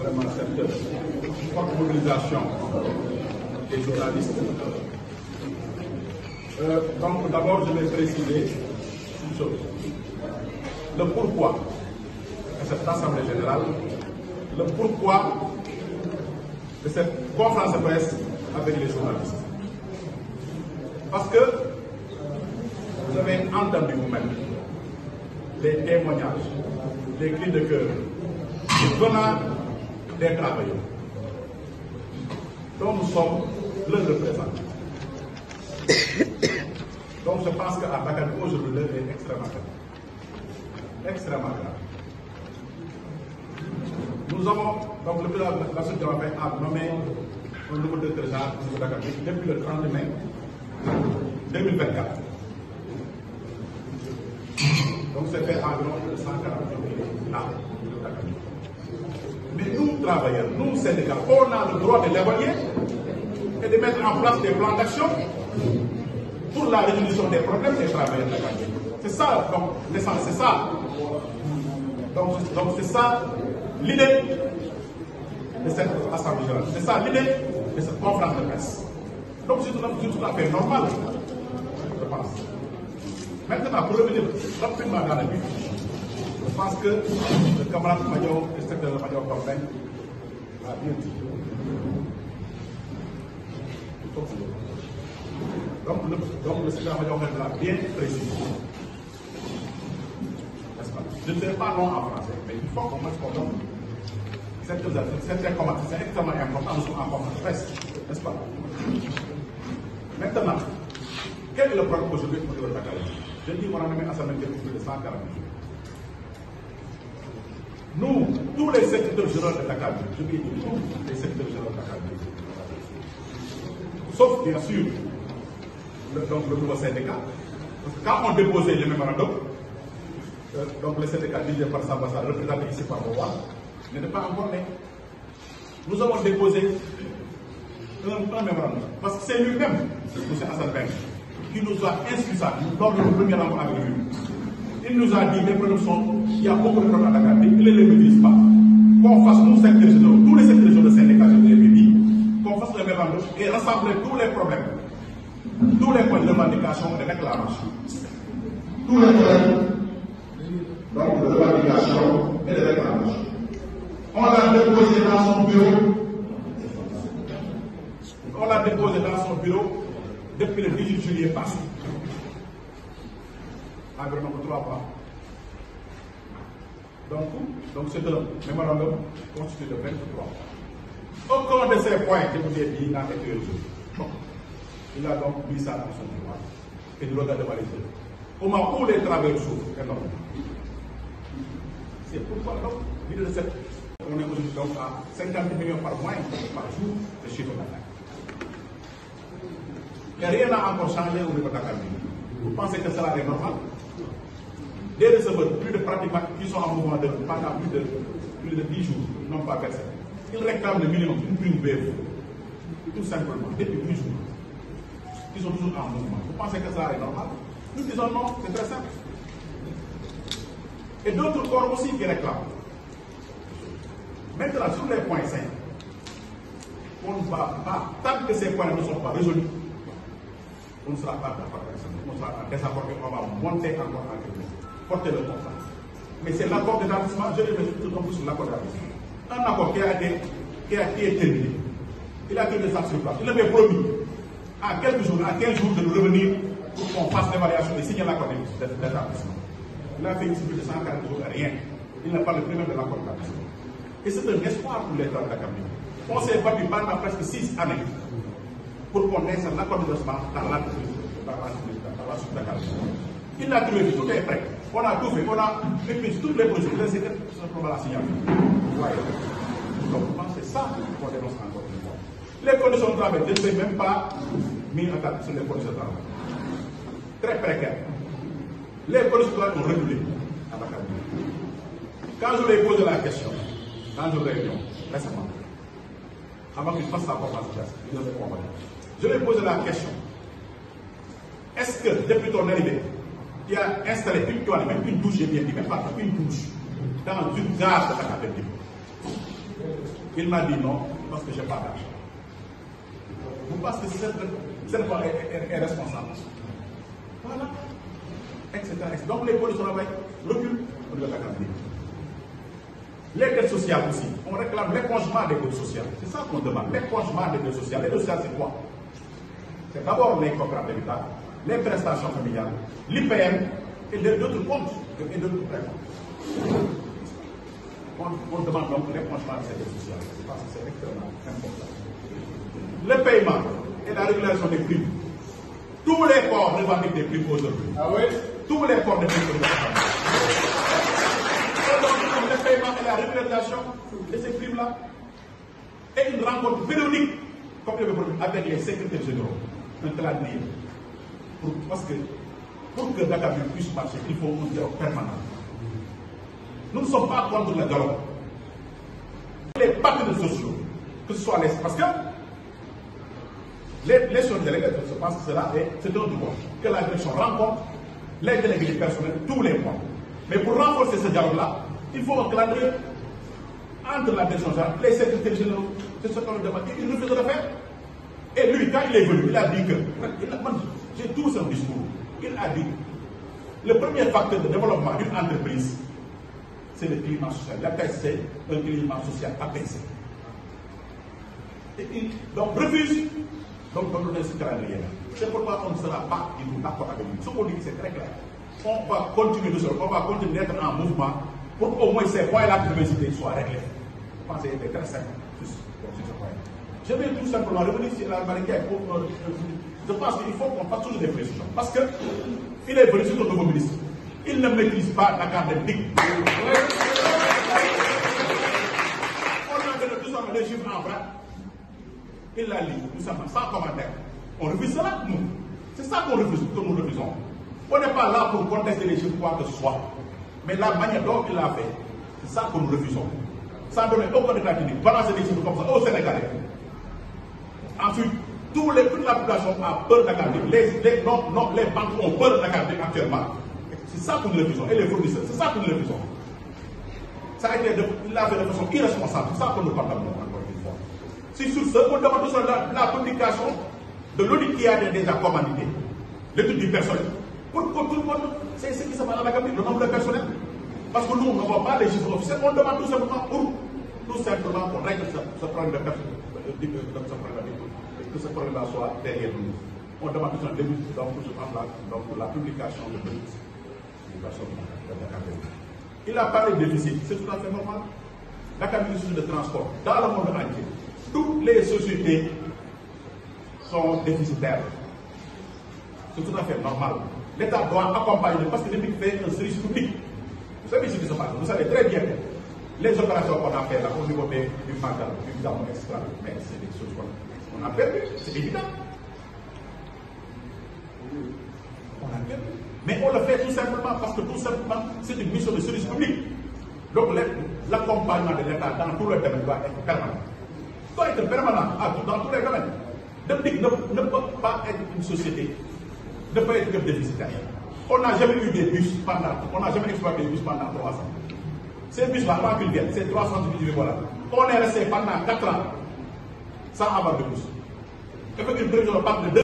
vraiment cette forte mobilisation des journalistes. Donc d'abord, je vais préciser une chose. Le pourquoi de cette Assemblée générale, le pourquoi de cette conférence de presse avec les journalistes. Parce que vous avez entendu vous-même les témoignages, les cris de cœur venant des travailleurs dont nous sommes le représentant. Donc je pense qu'à Dakar aujourd'hui l'heure est extrêmement grave. Extrêmement grave. Nous avons, donc le président de la société a nommé un nouveau directeur général de Dakar depuis le 30 mai 2024. Donc c'est fait environ 140 là, de Dakar. Mais nous, travailleurs, nous, syndicats, on a le droit de l'évaluer et de mettre en place des plans d'action pour la résolution des problèmes des travailleurs de Dakar. C'est ça, donc, l'essence, c'est ça. Donc c'est ça l'idée de cette assemblée générale. C'est ça l'idée de cette conférence de presse. Donc c'est tout à fait normal, je pense. Maintenant, pour revenir rapidement dans la vie, je pense que le camarade Major, le secrétaire de Major Corbeil, a bien dit. Donc le secrétaire Major l'a bien précisé. Je ne sais pas non en français, mais il faut qu'on mette comme c'est extrêmement important, nous sommes en conférence de presse, n'est-ce pas? Maintenant, quel est le problème aujourd'hui au niveau de Dakar? Je dis qu'on a nommé Assemblée depuis plus de 140 jours. Nous, tous les secrétaires généraux de Dakar, je dis tous les secrétaires généraux de Dakar, sauf bien sûr le nouveau syndicat, parce que quand on déposait le mémorandum, donc le syndicat dirigé par Sambassa, représenté ici par Boa, n'est pas encore né. Nous avons déposé un mémorandum, parce que c'est lui-même, M. Hassan Ben, qui nous a inscrit ça lors de notre premier rencontre avec lui. Il nous a dit les problèmes sont, il y a beaucoup de problèmes à Dakar, il ne les maîtrise pas. Qu'on fasse nous, secteurs généraux, tous les secteurs généraux de syndicats, je l'ai dit, qu'on fasse le mémorandum et rassembler tous les problèmes, tous les points de revendication et de réclamation. Tous les problèmes donc, de revendication et de réclamation. On l'a déposé dans son bureau. On l'a déposé dans son bureau depuis le 18 juillet passé. Environ 3 mois. Donc c'est un mémorandum constitué de 23. Aucun de ces points que vous avez dit n'a été résolu. Bon. Il a donc mis ça dans son bureau et nous regardons valider. Au moment où les travailleurs souffrent énormément. C'est pourquoi donc, l'idée de cette. On est aujourd'hui donc à 50 millions par mois, par jour, de chiffre d'affaires. Et rien n'a encore changé au niveau de Dakar. Vous pensez que cela est normal? Des receveurs, plus de pratiquement, qui sont en mouvement pendant plus de 10 jours, n'ont pas versé. Ils réclament le minimum, une prime BF. Tout simplement, depuis 10 jours. Ils sont toujours en mouvement. Vous pensez que cela est normal? Nous disons non, c'est très simple. Et d'autres corps aussi qui réclament. Maintenant, sur les points 5, on ne va pas, tant que ces points ne sont pas résolus, on ne sera pas d'accord avec ça. On sera en désaccord et on va monter encore en quelque chose, porter le contrat. Mais c'est l'accord d'établissement, je vais tout donc sur l'accord d'établissement. Un accord qui est terminé. Il a tenu ça sur place. Il avait promis à quelques jours, à 15 jours de nous revenir pour qu'on fasse l'évaluation et signer l'accord d'établissement. Il a fait ici plus de 140 jours, rien. Il n'a pas le premier de l'accord d'établissement. Et c'est un espoir pour les travailleurs de la Cameroun. On s'est battu pendant presque 6 années pour qu'on ait un accord de développement dans l'entreprise, dans la suite de la Cameroun. Il a trouvé, tout est prêt. On a tout fait, on a épuisé toutes les procédures, c'est simplement la signature. Donc, c'est ça qu'on dénonce encore une fois. Les conditions de travail, je ne sais même pas mis en table sur les conditions de travail. Très précaires. Les conditions de travail ont reculé à la Cameroun. Quand je lui ai posé la question, dans une réunion, récemment, avant qu'il fasse sa conférence de presse, je lui ai posé la question. Est-ce que depuis ton arrivée, tu as installé une toilette, même une douche, j'ai bien dit, même pas une douche, dans une gare de Dakar? Il m'a dit non, parce que je n'ai pas d'argent. Vous pensez que c'est est responsable. Voilà. Etc. Donc les policiers reculent au niveau de la Cameroun. Les dettes sociales aussi. On réclame l'écongement des dettes sociales. C'est ça qu'on demande. L'écongement des dettes sociales. Les dettes sociales, c'est quoi? C'est d'abord les contrats de l'État, les prestations familiales, l'IPM et d'autres comptes et d'autres prêts. On demande donc l'écongement de ces dettes sociales. Parce que c'est extrêmement important. Le paiement et la régulation des primes. Tous les corps revendiquent des primes aujourd'hui. Ah oui? Tous les corps de primes aujourd'hui. Le paiement et la régulation de ces primes-là. Et une rencontre périodique, comme le produit, avec les secrétaires généraux. Un calendrier. Parce que pour que Dakar puisse marcher, il faut un dialogue permanent. Nous ne sommes pas contre le dialogue. Les partenaires sociaux, que ce soit les. Parce que les choses déléguées, je pense que c'est un droit que la direction rencontre les délégués personnels tous les mois. Mais pour renforcer ce dialogue-là, il faut un calendrier entre la direction générale, les secrétaires généraux. C'est ce qu'on lui demande. Il refuse de le faire. Et lui, quand il est venu, il a dit que, j'ai tout son discours, il a dit que le premier facteur de développement d'une entreprise, c'est le climat social. La thèse, c'est un climat social apaisé. Et donc, refuse. Donc, on donne ce calendrier. C'est pourquoi on ne sera pas du tout d'accord avec lui. Ce qu'on dit, c'est très clair. On va continuer de se, on va continuer d'être en mouvement pour qu'au moins ces points-là de l'université soient réglés. Je pense que c'était très simple sur ce point. Je vais tout simplement revenir sur la barricade. Je pense qu'il faut qu'on fasse toujours des précisions. Parce qu'il est venu sur notre nouveau ministre. Il ne maîtrise pas Dakar des digues. On a donné tout simplement des chiffres en vrai. Il l'a lu, tout simplement, sans commentaire. On refuse cela, nous. C'est ça qu'on refuse, que nous refusons. On n'est pas là pour contester les chiffres, quoi que ce soit. Mais la manière dont il l'a fait, c'est ça que nous refusons. Sans donner aucun décret clinique, balancer des chiffres comme ça au Sénégalais. Ensuite, toute la population a peur de la carte. Les banques ont peur de la carte actuellement. C'est ça que nous refusons. Et les fournisseurs, c'est ça que nous refusons. Ça a été il l'a fait de façon irresponsable. C'est ça que nous condamnons encore une fois. Si sur ce, on demande tout la publication de l'audit qui a été déjà commandité, l'étude du personnel. Pour que tout le monde, c'est ce qui se passe dans la Cameroun, le nombre de personnel. Parce que nous, on ne voit pas les chiffres officiels, on demande tout simplement pour tout simplement qu'on règle ce problème de personnel. Que ce problème-là soit derrière nous. On demande tout simplement donc, la publication de l'audit du personnel de la Cameroun. Il a parlé de déficit, c'est tout à fait normal. La Cameroun est de transport dans le monde entier. Toutes les sociétés sont déficitaires. C'est tout à fait normal. L'État doit accompagner parce que l'État fait un service public. Vous savez ce qui se passe. Vous savez très bien les opérations qu'on a fait là au niveau du Magal, du Gamon, etc. Mais c'est des choses qu'on a perdu, c'est évident. On a perdu. Mais on le fait tout simplement parce que tout simplement c'est une mission de service public. Donc l'accompagnement de l'État dans tout le domaine doit être permanent. Doit être permanent dans tous les domaines. Depuis ne peut pas être une société, ne peut être que déficitaire. On n'a jamais eu des bus on n'a jamais exploité des bus pendant 3 ans. Ces bus-là, avant qu'ils viennent, c'est 318, voilà. On est resté pendant 4 ans sans avoir de bus. Et puis une prévision de